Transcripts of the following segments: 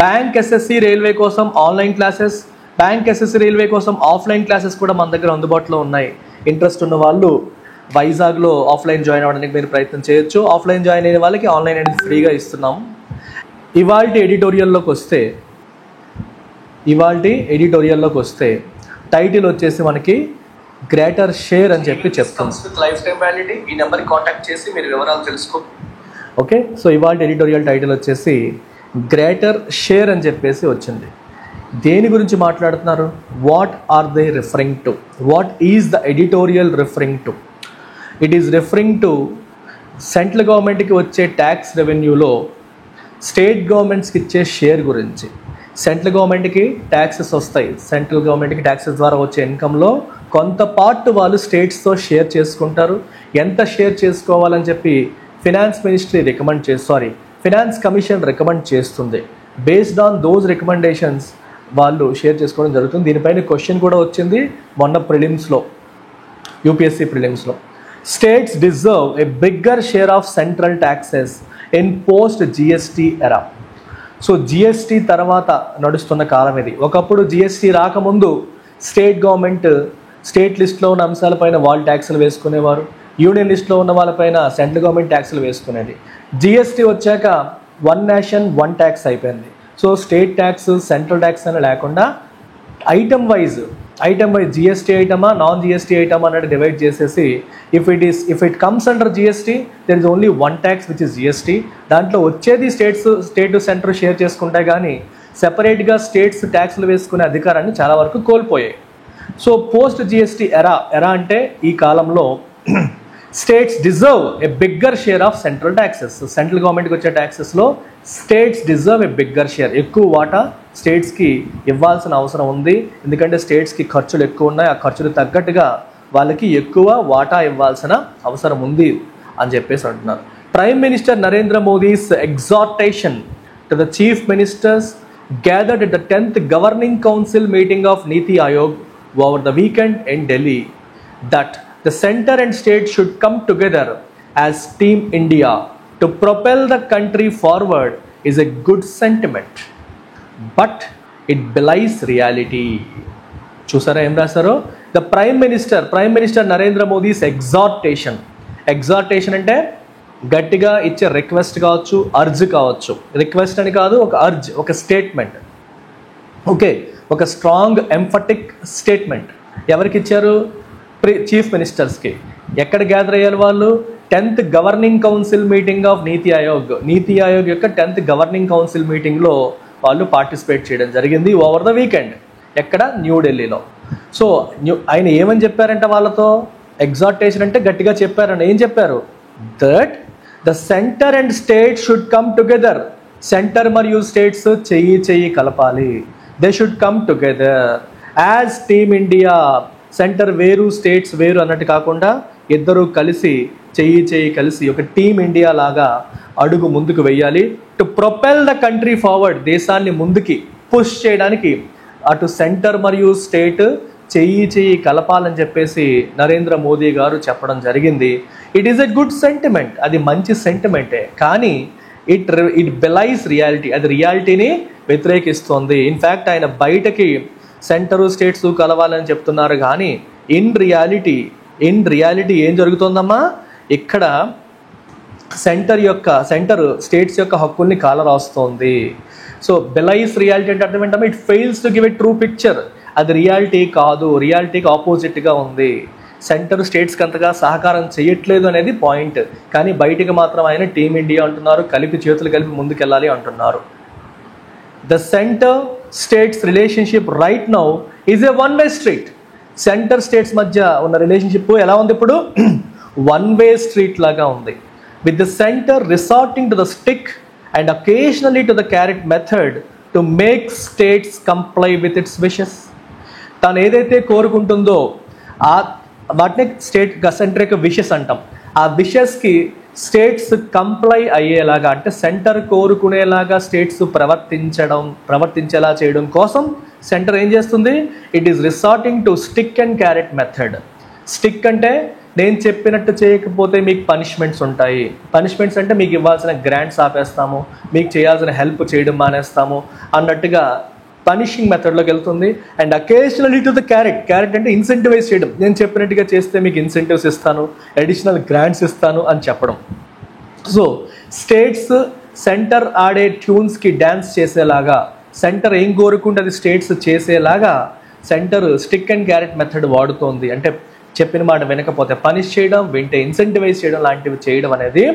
Bank SSC railway కోసం online classes, bank SSC railway కోసం offline classes కూడా మన దగ్గర అందుబాటులో ఉన్నాయి. ఇంట్రెస్ట్ ఉన్న వాళ్ళు వైజాగ్లో ఆఫ్లైన్ జాయిన్ అవ్వడానికి మీరు ప్రయత్నం చేయొచ్చు. ఆఫ్లైన్ జాయిన్ అయిన వాళ్ళకి ఆన్లైన్ అనేది ఫ్రీగా ఇస్తున్నాం. ఇవాల్టి ఎడిటోరియల్లోకి వస్తే టైటిల్ వచ్చేసి మనకి గ్రేటర్ షేర్ అని చెప్తాం. Lifetime validity. ఈ నెంబర్కి కాంటాక్ట్ చేసి మీరు వివరాలు తెలుసుకో. ఓకే, సో ఇవాల్టి ఎడిటోరియల్ టైటిల్ వచ్చేసి గ్రేటర్ షేర్ అని చెప్పేసి వచ్చింది. దేని గురించి మాట్లాడుతున్నారు? What are they referring to? What is the editorial referring to? It is referring to central గవర్నమెంట్కి వచ్చే ట్యాక్స్ రెవెన్యూలో స్టేట్ గవర్నమెంట్స్కి ఇచ్చే షేర్ గురించి. సెంట్రల్ గవర్నమెంట్కి ట్యాక్సెస్ వస్తాయి. సెంట్రల్ గవర్నమెంట్కి ట్యాక్సెస్ ద్వారా వచ్చే ఇన్కంలో కొంత పార్ట్ వాళ్ళు స్టేట్స్తో షేర్ చేసుకుంటారు. ఎంత షేర్ చేసుకోవాలని చెప్పి ఫినాన్స్ కమిషన్ రికమెండ్ చేస్తుంది. బేస్డ్ ఆన్ దోస్ రికమెండేషన్స్ వాళ్ళు షేర్ చేసుకోవడం జరుగుతుంది. దీనిపైన క్వశ్చన్ కూడా వచ్చింది మొన్న ప్రిలిమ్స్లో, యూపీఎస్సీ ప్రిలిమ్స్లో. States deserve a bigger share of central taxes in post GST era. So GST తర్వాత నడుస్తున్న కాలం ఇది. ఒకప్పుడు జిఎస్టీ రాకముందు స్టేట్ గవర్నమెంట్ స్టేట్ లిస్ట్లో ఉన్న అంశాలపైన వాళ్ళు ట్యాక్సులు వేసుకునేవారు, యూనియన్ లిస్ట్లో ఉన్న వాళ్ళపైన సెంట్రల్ గవర్నమెంట్ ట్యాక్సులు వేసుకునేది. జిఎస్టీ వచ్చాక వన్ నేషన్ వన్ ట్యాక్స్ అయిపోయింది. So state tax central tax అని లేకుండా ఐటమ్ వైజ్ జిఎస్టీ ఐటమా నాన్ జిఎస్టీ ఐటమా అన్నట్టు డివైడ్ చేసేసి if it comes under GST there is only one tax which is GST. దాంట్లో వచ్చేది స్టేట్ సెంటర్ షేర్ చేసుకుంటాయి, కానీ సెపరేట్గా స్టేట్స్ ట్యాక్స్లు వేసుకునే అధికారాన్ని చాలా వరకు కోల్పోయాయి. సో పోస్ట్ జిఎస్టీ ఎరా అంటే ఈ కాలంలో states deserve a bigger share of central taxes. Central గవర్నమెంట్కి వచ్చే ట్యాక్సెస్లో states deserve a bigger share. ఎక్కువ వాటా స్టేట్స్కి ఇవ్వాల్సిన అవసరం ఉంది. ఎందుకంటే స్టేట్స్కి ఖర్చులు ఎక్కువ ఉన్నాయి. ఆ ఖర్చులు తగ్గట్టుగా వాళ్ళకి ఎక్కువ వాటా ఇవ్వాల్సిన అవసరం ఉంది అని చెప్పేసి అంటున్నారు. Prime minister Narendra Modi's exhortation to the chief ministers gathered at the 10th Governing Council meeting of Niti Aayog over the weekend in Delhi that the center and state should come together as Team India to propel the country forward is a good sentiment, but it belies reality. చూసారా ఏం రాశారో? The prime minister Narendra Modi's exhortation అంటే గట్టిగా ఇచ్చే request కావచ్చు, urge కావచ్చు. Request అని కాదు, ఒక అర్జ్, ఒక స్టేట్మెంట్. ఓకే, ఒక స్ట్రాంగ్ ఎంఫటిక్ స్టేట్మెంట్ ఎవరికి ఇచ్చారు? చీఫ్ మినిస్టర్స్కి. ఎక్కడ గ్యాదర్ అయ్యారు వాళ్ళు? 10th governing council meeting of నీతి ఆయోగ్ యొక్క 10th గవర్నింగ్ కౌన్సిల్ మీటింగ్లో వాళ్ళు పార్టిసిపేట్ చేయడం జరిగింది ఓవర్ ద వీకెండ్. ఎక్కడ? న్యూఢిల్లీలో. సో ఆయన ఏమని చెప్పారంట వాళ్ళతో? ఎగ్జార్టేషన్ అంటే గట్టిగా చెప్పారని. ఏం చెప్పారు? That the centre and state should come together. Centre మరియు స్టేట్స్ చెయ్యి కలపాలి. They should come together as team India. Centre వేరు స్టేట్స్ వేరు అన్నట్టు కాకుండా ఇద్దరు కలిసి చెయ్యి కలిసి ఒక టీమ్ ఇండియా లాగా అడుగు ముందుకు వెయ్యాలి. To propel the country forward. దేశాన్ని ముందుకి పుష్ చేయడానికి అటు సెంటర్ మరియు స్టేట్ చెయ్యి కలపాలని చెప్పేసి నరేంద్ర మోదీ గారు చెప్పడం జరిగింది. It is a good sentiment. అది మంచి సెంటిమెంటే, కానీ ఇట్ బెలైస్ రియాలిటీ. అది రియాలిటీని వ్యతిరేకిస్తుంది. ఇన్ఫ్యాక్ట్ ఆయన బయటకి సెంటరు స్టేట్స్ కలవాలని చెప్తున్నారు, కానీ ఇన్ రియాలిటీ ఏం జరుగుతుందమ్మా? ఇక్కడ సెంటర్ స్టేట్స్ యొక్క హక్కుల్ని కాలరాస్తోంది. సో బెలైస్ రియాలిటీ అంటే అర్థం ఏంటమ్మా? It fails to give a true picture. అది రియాలిటీ కాదు, రియాలిటీకి ఆపోజిట్గా ఉంది. సెంటర్ స్టేట్స్కి అంతగా సహకారం చేయట్లేదు అనేది పాయింట్, కానీ బయటికి మాత్రం ఆయన టీమ్ ఇండియా అంటున్నారు, చేతులు కలిపి ముందుకెళ్ళాలి అంటున్నారు. The centre states relationship right now is a one way street. Centre states మధ్య ఉన్న రిలేషన్షిప్ ఎలా ఉంది ఇప్పుడు? వన్ వే స్ట్రీట్ లాగా ఉంది. With the centre resorting to the stick and occasionally to the carrot method to make states comply with its wishes. తను ఏదైతే కోరుకుంటుందో వాటిని సెంటర్ యొక్క విషెస్ అంటాం. ఆ విషెస్కి స్టేట్స్ కంప్లై అయ్యేలాగా, అంటే సెంటర్ కోరుకునేలాగా స్టేట్స్ ప్రవర్తించేలా చేయడం కోసం సెంటర్ ఏం చేస్తుంది? It is resorting to stick and carrot method. Stick అంటే నేను చెప్పినట్టు చేయకపోతే మీకు పనిష్మెంట్స్ ఉంటాయి. పనిష్మెంట్స్ అంటే మీకు ఇవ్వాల్సిన గ్రాంట్స్ ఆపేస్తాము, మీకు చేయాల్సిన హెల్ప్ చేయడం మానేస్తాము అన్నట్టుగా పనిషింగ్ మెథడ్లోకి వెళ్తుంది. And occasionally to the carrot అంటే ఇన్సెంటివైజ్ చేయడం. నేను చెప్పినట్టుగా చేస్తే మీకు ఇన్సెంటివ్స్ ఇస్తాను, అడిషనల్ గ్రాంట్స్ ఇస్తాను అని చెప్పడం. సో స్టేట్స్ సెంటర్ ఆడే ట్యూన్స్కి డ్యాన్స్ చేసేలాగా, సెంటర్ ఏం కోరుకుంటే అది స్టేట్స్ చేసేలాగా centre stick and carrot method వాడుతోంది. అంటే చెప్పిన మాట వినకపోతే పనిష్ చేయడం, వింటే ఇన్సెంటివైజ్ చేయడం లాంటివి చేయడం అనేది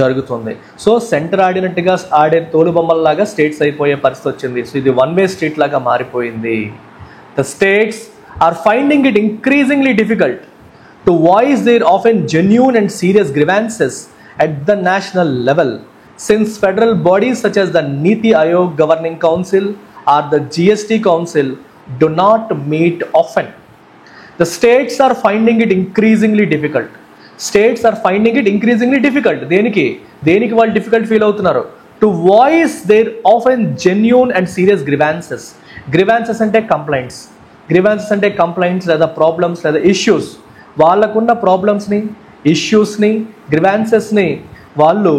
జరుగుతుంది. సో సెంటర్ ఆడినట్టుగా ఆడే తోలుబొమ్మల్లాగా స్టేట్స్ అయిపోయే పరిస్థితి వచ్చింది. సో ఇది వన్ వే స్ట్రీట్ లాగా మారిపోయింది. The states are finding it increasingly difficult to voice their often genuine and serious grievances at the national level, since federal bodies such as the Niti Aayog Governing Council or the GST Council do not meet often. The states are finding it increasingly difficult. States are finding it increasingly difficult. దేనికి వాళ్ళు difficult feel అవుతున్నారు? To voice their often genuine and serious grievances. Grievances అంటే complaints. Grievances అంటే complaints లేదా problems లేదా issues. వాళ్ళకున్న ప్రాబ్లమ్స్ని, ఇష్యూస్ని, గ్రీవాన్సెస్ని వాళ్ళు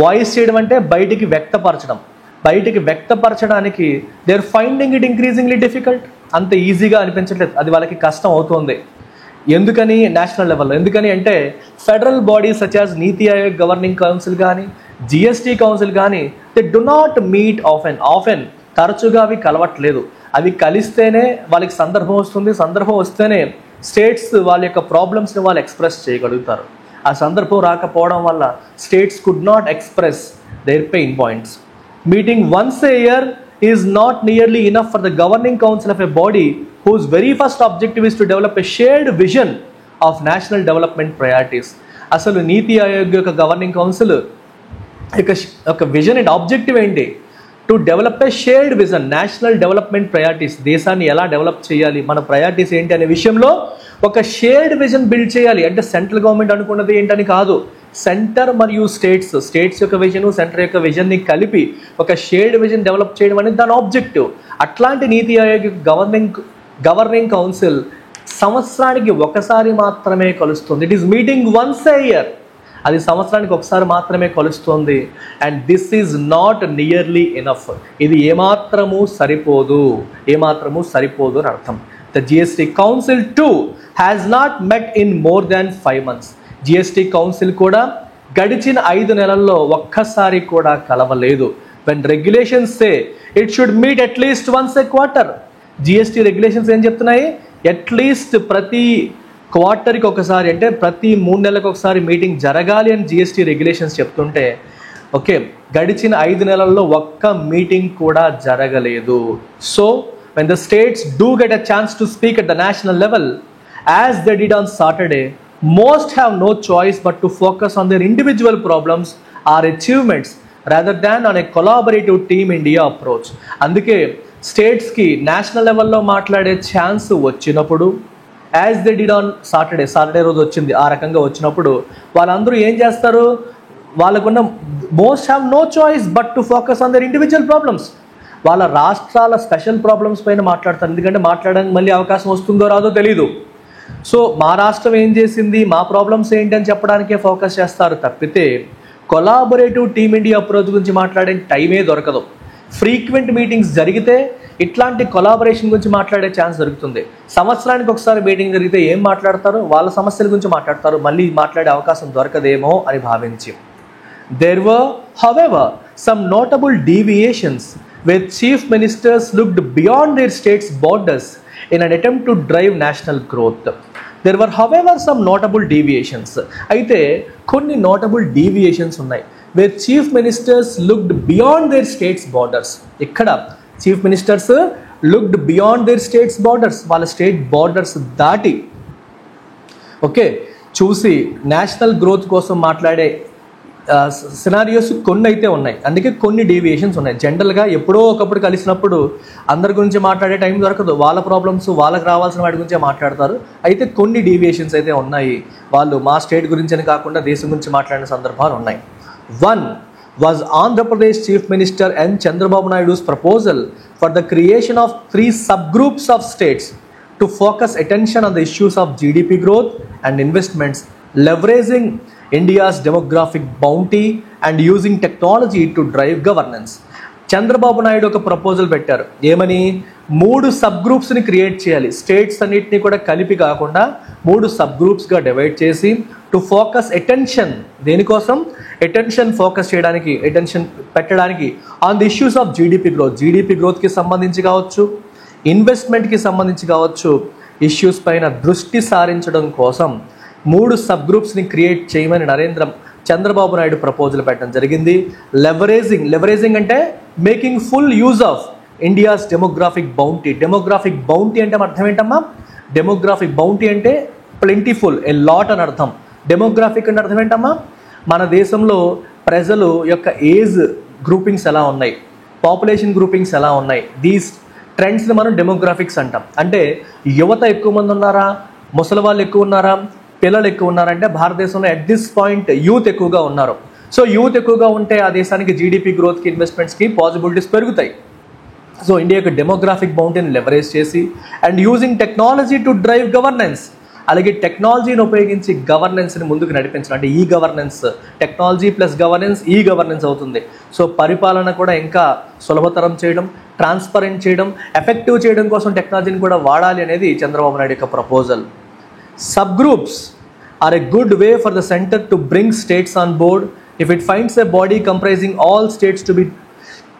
వాయిస్ చేయడం అంటే బయటికి వ్యక్తపరచడం. బయటికి వ్యక్తపరచడానికి they are finding it increasingly difficult. అంత ఈజీగా అనిపించట్లేదు, అది వాళ్ళకి కష్టం అవుతుంది. ఎందుకని? నేషనల్ లెవెల్లో. ఎందుకని అంటే federal bodies such as Niti Aayog governing council కానీ, జిఎస్టీ కౌన్సిల్ కానీ they do not meet often తరచుగా అవి కలవట్లేదు. అవి కలిస్తేనే వాళ్ళకి సందర్భం వస్తుంది. సందర్భం వస్తేనే స్టేట్స్ వాళ్ళ యొక్క ప్రాబ్లమ్స్ని వాళ్ళు ఎక్స్ప్రెస్ చేయగలుగుతారు. ఆ సందర్భం రాకపోవడం వల్ల states could not express their pain points. Meeting once A year is not nearly enough for the governing council of a body whose very first objective is to develop a shared vision of national development priorities. అసలు నీతి ఆయోగ్ యొక్క governing council యొక్క vision and objective ఏంటి? To develop a shared vision, national development priorities. దేశాన్ని ఎలా develop చేయాలి, మన priorities ఏంటి అనే విషయంలో ఒక షేర్డ్ విజన్ బిల్డ్ చేయాలి. అంటే సెంట్రల్ గవర్నమెంట్ అనుకున్నది ఏంటని కాదు, సెంటర్ మరియు స్టేట్స్ యొక్క విజన్, సెంటర్ యొక్క విజన్ని కలిపి ఒక షేర్డ్ విజన్ డెవలప్ చేయడం అనేది దాని ఆబ్జెక్టివ్. అట్లాంటి నీతి ఆయోగ్ గవర్నింగ్ కౌన్సిల్ సంవత్సరానికి ఒకసారి మాత్రమే కలుస్తుంది. It is meeting once A year. అది సంవత్సరానికి ఒకసారి మాత్రమే కలుస్తుంది. And this is not nearly enough. ఇది ఏమాత్రము సరిపోదు అని అర్థం. The GST council two has not met in more than 5 months. GST council కూడా గడిచిన 5 నెలల్లో ఒక్కసారి కూడా కలవలేదు. When regulations say it should meet at least once a quarter. GST regulations ఏం చెప్తున్నాయి? అట్లీస్ట్ ప్రతి క్వార్టర్కి ఒకసారి, అంటే ప్రతి 3 నెలలకు ఒకసారి మీటింగ్ జరగాలి అని జిఎస్టీ రెగ్యులేషన్స్ చెప్తుంటే, ఓకే, గడిచిన 5 నెలల్లో ఒక్క మీటింగ్ కూడా జరగలేదు. So when the states do get a chance to speak at the national level as they did on Saturday, most have no choice but to focus on their individual problems or achievements rather than on a collaborative team India approach. అందుకే స్టేట్స్కి national లెవెల్లో మాట్లాడే chance వచ్చినప్పుడు, as they did on Saturday రోజు వచ్చింది, ఆ రకంగా వచ్చినప్పుడు వాళ్ళందరూ ఏం చేస్తారు? వాళ్ళకున్న most have no choice but to focus on their individual problems. వాళ్ళ రాష్ట్రాల స్పెషల్ ప్రాబ్లమ్స్ పైన మాట్లాడతారు. ఎందుకంటే మాట్లాడడానికి మళ్ళీ అవకాశం వస్తుందో రాదో తెలీదు. సో మా రాష్ట్రం ఏం చేసింది, మా ప్రాబ్లమ్స్ ఏంటి అని చెప్పడానికే ఫోకస్ చేస్తారు తప్పితే కొలాబొరేటివ్ టీమ్ ఇండియా అప్రోచ్ గురించి మాట్లాడే టైమే దొరకదు. ఫ్రీక్వెంట్ మీటింగ్స్ జరిగితే ఇట్లాంటి కొలాబరేషన్ గురించి మాట్లాడే ఛాన్స్ దొరుకుతుంది. సంవత్సరానికి ఒకసారి మీటింగ్ జరిగితే ఏం మాట్లాడతారు? వాళ్ళ సమస్యల గురించి మాట్లాడతారు. మళ్ళీ మాట్లాడే అవకాశం దొరకదేమో అని భావించి. There were, however, some notable deviations where chief ministers looked beyond their states' borders in an attempt to drive national growth. There were, however, some notable deviations. అయితే కొన్ని notable deviations ఉన్నాయి. Where chief ministers looked beyond their states' borders. ఇక్కడ chief ministers looked beyond their states borders, వాళ్ళ state borders దాటి okay చూసి national growth కోసం మాట్లాడే scenarios కొన్ని అయితే ఉన్నాయి. అందుకే కొన్ని డీవియేషన్స్ ఉన్నాయి. జనరల్గా ఎప్పుడో ఒకప్పుడు కలిసినప్పుడు అందరి గురించి మాట్లాడే టైం దొరకదు. వాళ్ళ ప్రాబ్లమ్స్, వాళ్ళకి రావాల్సిన వాటి గురించే మాట్లాడతారు. అయితే కొన్ని డీవియేషన్స్ అయితే ఉన్నాయి. వాళ్ళు మా స్టేట్ గురించి అని కాకుండా దేశం గురించి మాట్లాడిన సందర్భాలు ఉన్నాయి. One was Andhra Pradesh Chief Minister N. Chandrababu Naidu's proposal for the creation of 3 subgroups of states to focus attention on the issues of GDP growth and investments, leveraging India's demographic bounty and using technology to drive governance. Chandrababu Naidu ఒక proposal పెట్టారు. ఏమని? 3 sub గ్రూప్స్ని create చేయాలి. States అన్నిటిని కూడా కలిపి కాకుండా 3 sub గ్రూప్స్గా డివైడ్ చేసి టు ఫోకస్ అటెన్షన్, దేనికోసం? అటెన్షన్ ఫోకస్ చేయడానికి, అటెన్షన్ పెట్టడానికి on the issues of GDP growth, GDP గ్రోత్కి సంబంధించి కావచ్చు, ఇన్వెస్ట్మెంట్కి సంబంధించి కావచ్చు, ఇష్యూస్ పైన దృష్టి సారించడం కోసం 3 సబ్ గ్రూప్స్ని క్రియేట్ చేయమని చంద్రబాబు నాయుడు ప్రపోజల్ పెట్టడం జరిగింది. లెవరేజింగ్ అంటే making full use of India's demographic bounty. Demographic bounty అంటే అర్థం ఏంటమ్మా? డెమోగ్రాఫిక్ బౌంటీ అంటే ప్లెంటిఫుల్, ఏ లాట్ అని అర్థం. డెమోగ్రాఫిక్ అంటే అర్థం ఏంటమ్మా? మన దేశంలో ప్రజలు యొక్క ఏజ్ గ్రూపింగ్స్ ఎలా ఉన్నాయి, పాపులేషన్ గ్రూపింగ్స్ ఎలా ఉన్నాయి, దీస్ ట్రెండ్స్ని మనం డెమోగ్రాఫిక్స్ అంటాం. అంటే యువత ఎక్కువ మంది ఉన్నారా, ముసలి వాళ్ళు ఎక్కువ ఉన్నారా, పిల్లలు ఎక్కువ ఉన్నారంటే భారతదేశంలో ఎట్ దిస్ పాయింట్ యూత్ ఎక్కువగా ఉన్నారు. సో యూత్ ఎక్కువగా ఉంటే ఆ దేశానికి జీడిపి గ్రోత్కి, ఇన్వెస్ట్మెంట్స్కి పాసిబిలిటీస్ పెరుగుతాయి. సో ఇండియాకి డెమోగ్రాఫిక్ బౌంటీని లెవరేజ్ చేసి and using technology to drive governance, అలాగే టెక్నాలజీని ఉపయోగించి గవర్నెన్స్ని ముందుకు నడిపించడం. అంటే e governance, technology plus governance e governance అవుతుంది. సో పరిపాలన కూడా ఇంకా సులభతరం చేయడం, ట్రాన్స్పరెంట్ చేయడం, ఎఫెక్టివ్ చేయడం కోసం టెక్నాలజీని కూడా వాడాలి అనేది చంద్రబాబు నాయుడు యొక్క proposal. Subgroups are a good way for the center to bring states on board if it finds a body comprising all states to be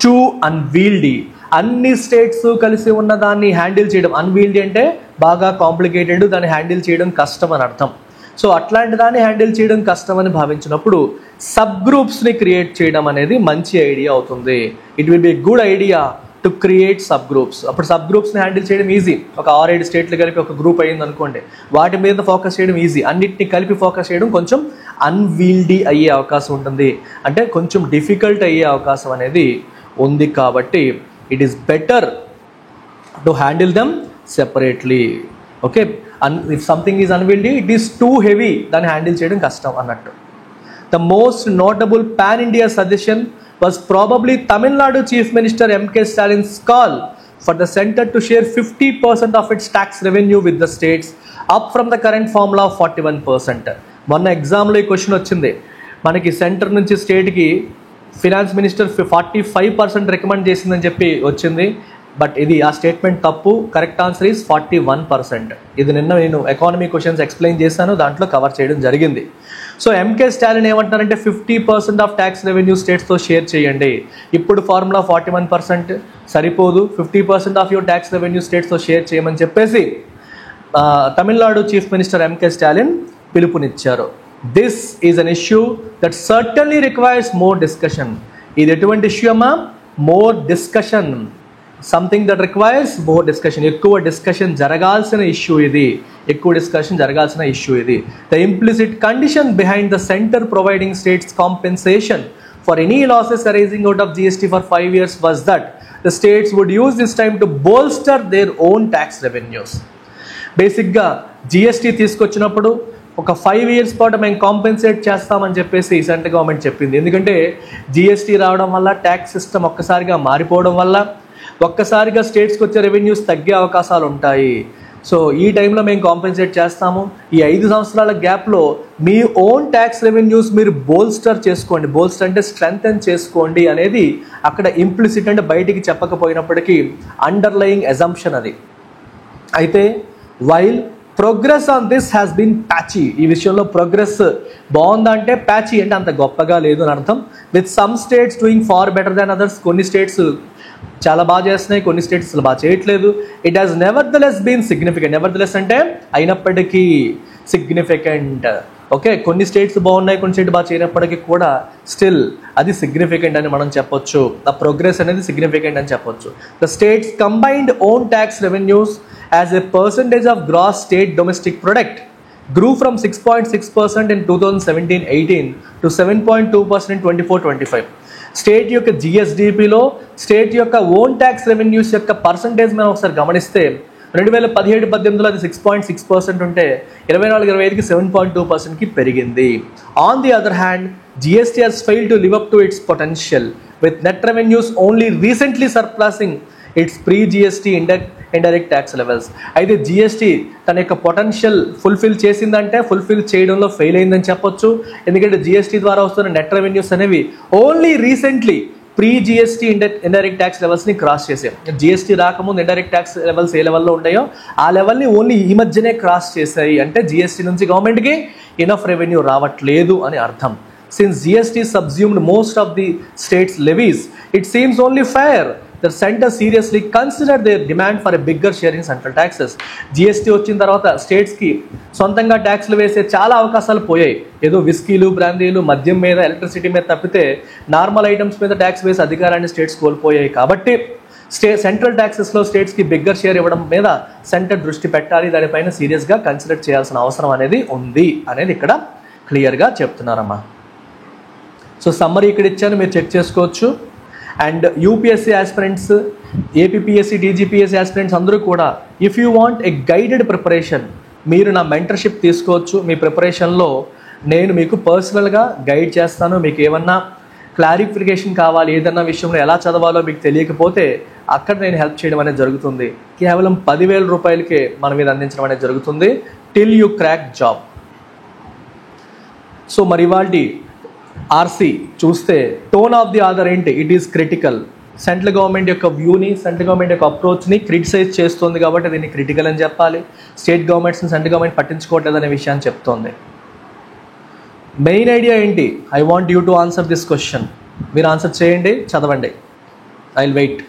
too unwieldy. అన్ని స్టేట్స్ కలిసి ఉన్న దాన్ని హ్యాండిల్ చేయడం, అన్వీల్డీ అంటే బాగా కాంప్లికేటెడ్, దాన్ని హ్యాండిల్ చేయడం కష్టం అని అర్థం. సో అట్లాంటి దాన్ని హ్యాండిల్ చేయడం కష్టం అని భావించినప్పుడు సబ్ గ్రూప్స్ని క్రియేట్ చేయడం అనేది మంచి ఐడియా అవుతుంది. It will be good idea to create sub groups. అప్పుడు సబ్ గ్రూప్స్ని హ్యాండిల్ చేయడం ఈజీ. ఒక 6-7 స్టేట్లు కలిపి ఒక గ్రూప్ అయ్యింది అనుకోండి, వాటి మీద ఫోకస్ చేయడం ఈజీ. అన్నిటిని కలిపి ఫోకస్ చేయడం కొంచెం అన్వీల్డీ అయ్యే అవకాశం ఉంటుంది, అంటే కొంచెం డిఫికల్ట్ అయ్యే అవకాశం అనేది ఉంది. కాబట్టి it is better to handle them separately. Okay, if something is unwieldy, it is too heavy, దాన్ని హ్యాండిల్ చేయడం కష్టం అన్నట్టు. The most notable pan India suggestion was probably Tamil Nadu Chief Minister M.K. Stalin's call for the center to share 50% of its tax revenue with the states, up from the current formula of 41%. మొన్న ఎగ్జామ్లో ఈ question వచ్చింది. మనకి centre నుంచి స్టేట్కి finance minister 45% recommend చేసిందని చెప్పి వచ్చింది. బట్ ఇది ఆ స్టేట్మెంట్ తప్పు. Correct answer is 41%. ఇది నిన్న నేను ఎకానమీ క్వశ్చన్స్ ఎక్స్ప్లెయిన్ చేశాను, దాంట్లో కవర్ చేయడం జరిగింది. సో ఎంకే స్టాలిన్ ఏమంటారంటే 50% ఆఫ్ ట్యాక్స్ రెవెన్యూ స్టేట్స్తో షేర్ చేయండి. ఇప్పుడు ఫార్ములా 41% సరిపోదు, 50% ఆఫ్ యువర్ ట్యాక్స్ రెవెన్యూ స్టేట్స్తో షేర్ చేయమని చెప్పేసి తమిళనాడు చీఫ్ మినిస్టర్ ఎంకే స్టాలిన్ పిలుపునిచ్చారు. This is an issue that certainly requires more discussion. ఇది ఎటువంటి ఇష్యూ అమ్మా? More discussion, something that requires more discussion. ఎక్కువ డిస్కషన్ జరగాల్సిన ఇష్యూ ఇది, the implicit condition behind the centre providing states compensation for any losses arising out of GST for 5 years was that the states would use this time to bolster their own tax revenues. బేసిక్గా GST తీసుకొచ్చినప్పుడు ఒక 5 years పాటు మేము compensate చేస్తామని చెప్పేసి central government చెప్పింది. ఎందుకంటే GST రావడం వల్ల, ట్యాక్స్ సిస్టమ్ ఒక్కసారిగా మారిపోవడం వల్ల ఒక్కసారిగా స్టేట్స్కి వచ్చే రెవెన్యూస్ తగ్గే అవకాశాలు ఉంటాయి. సో ఈ టైంలో మేము కాంపెన్సేట్ చేస్తాము. ఈ 5 సంవత్సరాల గ్యాప్లో మీ ఓన్ ట్యాక్స్ రెవెన్యూస్ మీరు బోల్స్టర్ చేసుకోండి. బోల్స్టర్ అంటే స్ట్రెంగ్తెన్ చేసుకోండి అనేది అక్కడ ఇంప్లిసిట్, అంటే బయటికి చెప్పకపోయినప్పటికీ అండర్లయింగ్ అజంప్షన్ అది. అయితే while progress on this has been patchy, ఈ విషయంలో ప్రోగ్రెస్ బాగుందా అంటే ప్యాచీ అంటే అంత గొప్పగా లేదు అని అర్థం. With some states doing far better than others, కొన్ని స్టేట్స్ చాలా బాగా చేస్తున్నాయి, కొన్ని స్టేట్స్ బాగా చేయట్లేదు. It has nevertheless been significant. Nevertheless అంటే అయినప్పటికీ సిగ్నిఫికెంట్. ఓకే, కొన్ని స్టేట్స్ బాగున్నాయి, కొన్ని స్టేట్ బాగా చేయనప్పటికీ కూడా స్టిల్ అది సిగ్నిఫికెంట్ అని మనం చెప్పొచ్చు. ఆ ప్రోగ్రెస్ అనేది సిగ్నిఫికెంట్ అని చెప్పొచ్చు. The states combined own tax revenues as a percentage of gross state domestic product grew from 6.6% in 2017-18 to 7.2% in 24-25. State యొక్క జిఎస్డిపిలో స్టేట్ యొక్క ఓన్ ట్యాక్స్ రెవెన్యూస్ యొక్క పర్సంటేజ్ మనం ఒకసారి గమనిస్తే 2017-18లో అది 6.6% ఉంటే 24-25కి 7.2%కి పెరిగింది. On the other hand GST has failed to live up to its potential with net revenues only recently surpassing its pre GST indirect tax levels. అయితే జిఎస్టీ తన యొక్క పొటెన్షియల్ ఫుల్ఫిల్ చేసిందంటే ఫుల్ఫిల్ చేయడంలో ఫెయిల్ అయిందని చెప్పొచ్చు. ఎందుకంటే జిఎస్టీ ద్వారా వస్తున్న నెట్ రెవెన్యూస్ అనేవి only recently pre GST indirect tax లెవెల్స్ని క్రాస్ చేసాం. జిఎస్టీ రాకముందు ఇండైరెక్ట్ ట్యాక్స్ లెవెల్స్ ఏ లెవెల్లో ఉన్నాయో ఆ లెవెల్ని ఓన్లీ ఈ మధ్యనే క్రాస్ చేశాయి. అంటే జిఎస్టీ నుంచి గవర్నమెంట్కి ఇనఫ్ రెవెన్యూ రావట్లేదు అని అర్థం. Since GST subsumed most of the state's levies, it seems only fair that center seriously consider their demand for a bigger share in central taxes. GST వచ్చిన తర్వాత స్టేట్స్కి సొంతంగా ట్యాక్స్లు వేసే చాలా అవకాశాలు పోయాయి. ఏదో విస్కీలు, బ్రాందీలు, మద్యం మీద, ఎలక్ట్రిసిటీ మీద తప్పితే నార్మల్ ఐటమ్స్ మీద ట్యాక్స్ వేసే అధికారాన్ని స్టేట్స్ కోల్పోయాయి. కాబట్టి సెంట్రల్ ట్యాక్సెస్లో స్టేట్స్కి బిగ్గర్ షేర్ ఇవ్వడం మీద సెంటర్ దృష్టి పెట్టాలి, దానిపైన సీరియస్గా కన్సిడర్ చేయాల్సిన అవసరం అనేది ఉంది అనేది ఇక్కడ క్లియర్గా చెప్తున్నారమ్మా. సో సమ్మరీ ఇక్కడ ఇచ్చాను, మీరు చెక్ చేసుకోవచ్చు. And UPSC aspirants, APPSC, TGPSC aspirants అందరూ కూడా if you want a guided preparation మీరు నా మెంటర్షిప్ తీసుకోవచ్చు. మీ ప్రిపరేషన్లో నేను మీకు పర్సనల్గా గైడ్ చేస్తాను. మీకు ఏమన్నా క్లారిఫికేషన్ కావాలి, ఏదన్నా విషయంలో ఎలా చదవాలో మీకు తెలియకపోతే అక్కడ నేను హెల్ప్ చేయడం అనేది జరుగుతుంది. కేవలం 10,000 రూపాయలకే మన మీద అందించడం అనేది జరుగుతుంది till you crack job. So మరి ఇవాల్టి ఆర్సీ చూస్తే టోన్ ఆఫ్ ది ఆర్డర్ ఏంటి? It is critical. Central government యొక్క వ్యూని, సెంట్రల్ గవర్నమెంట్ యొక్క అప్రోచ్ని క్రిటిసైజ్ చేస్తుంది కాబట్టి దీన్ని క్రిటికల్ అని చెప్పాలి. స్టేట్ గవర్నమెంట్స్ని సెంట్రల్ గవర్నమెంట్ పట్టించుకోవట్లేదు అనే విషయాన్ని చెప్తోంది. మెయిన్ ఐడియా ఏంటి? I want you to answer this question. మీరు ఆన్సర్ చేయండి, చదవండి. I will wait.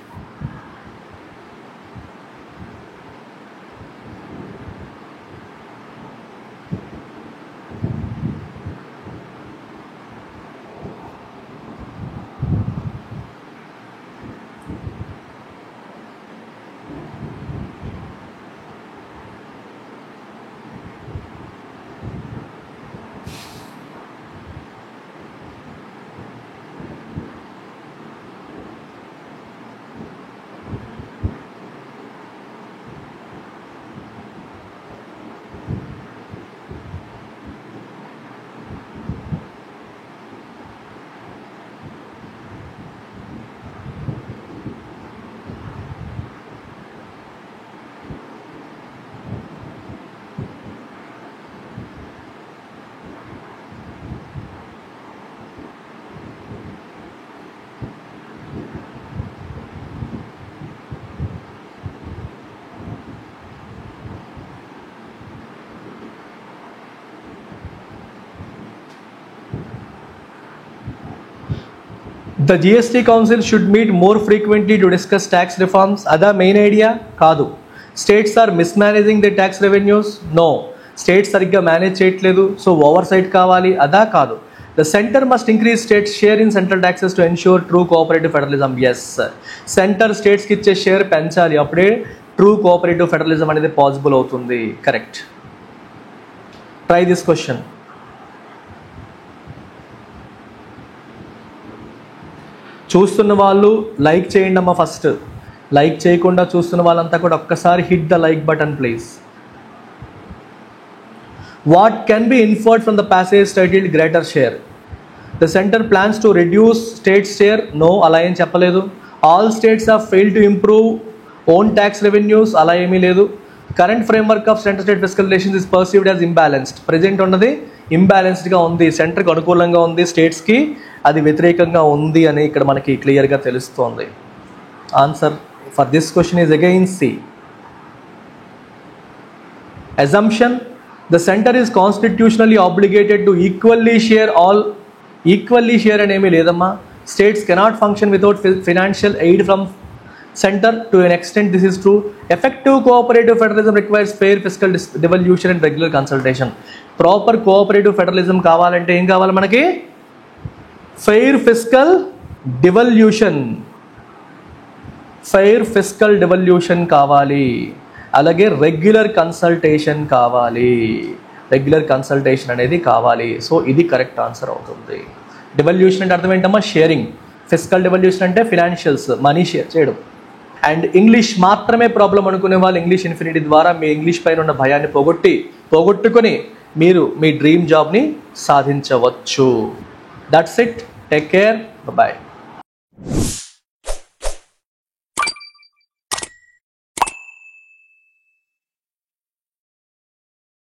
The GST Council should meet more frequently to discuss tax reforms. Ada main idea? Kaadu. States are mismanaging their tax revenues? No. States sarigga manage cheyatledu, so oversight kavali. Ada kaadu. The center must increase states' share in central taxes to ensure true cooperative federalism. Yes. Center states ki iche share penchali. Appude true cooperative federalism anedi possible avutundi. Correct. Try this question. చూస్తున్న వాళ్ళు like చేయండి అమ్మా. First like చేయకుండా చూస్తున్న వాళ్ళంతా కూడా ఒక్కసారి hit the like button please. What can be inferred from the passage titled greater share? The centre plans to reduce states share? No, అలా ఏం చెప్పలేదు. All states have failed to improve own tax revenues? అలా ఏమీ లేదు. Current framework of centre state fiscal relations is perceived as imbalanced. Present ఉన్నది ఇంబ్యాలెన్స్డ్గా ఉంది, సెంటర్కి అనుకూలంగా ఉంది, స్టేట్స్కి అది వ్యతిరేకంగా ఉంది అని ఇక్కడ మనకి క్లియర్గా తెలుస్తోంది. Answer for this question is again C. Assumption the centre is constitutionally obligated to equally share all. Equally share అనేమీ లేదమ్మా. States cannot function without financial aid from center to an extent this is true. Effective cooperative federalism requires fair fiscal devolution and regular consultation. Proper cooperative federalism కావాలంటే ఏం కావాలి మనకి? Fair fiscal devolution. Fair fiscal devolution కావాలి. అలాగే regular consultation కావాలి. Regular consultation అనేది కావాలి. So ఇది కరెక్ట్ ఆన్సర్ అవుతుంది. డివల్యూషన్ అంటే అర్థం ఏంటమ్మా? షేరింగ్. ఫిస్కల్ డివల్యూషన్ అంటే ఫినాన్షియల్స్, మనీ షేర్ చేయడం. అండ్ ఇంగ్లీష్ మాత్రమే ప్రాబ్లం అనుకునే వాళ్ళు ఇంగ్లీష్ ఇన్ఫినిటీ ద్వారా మీ ఇంగ్లీష్ పైన ఉన్న భయాన్ని పోగొట్టుకొని మీరు మీ డ్రీమ్ జాబ్ని సాధించవచ్చు. That's it. Take care. Bye.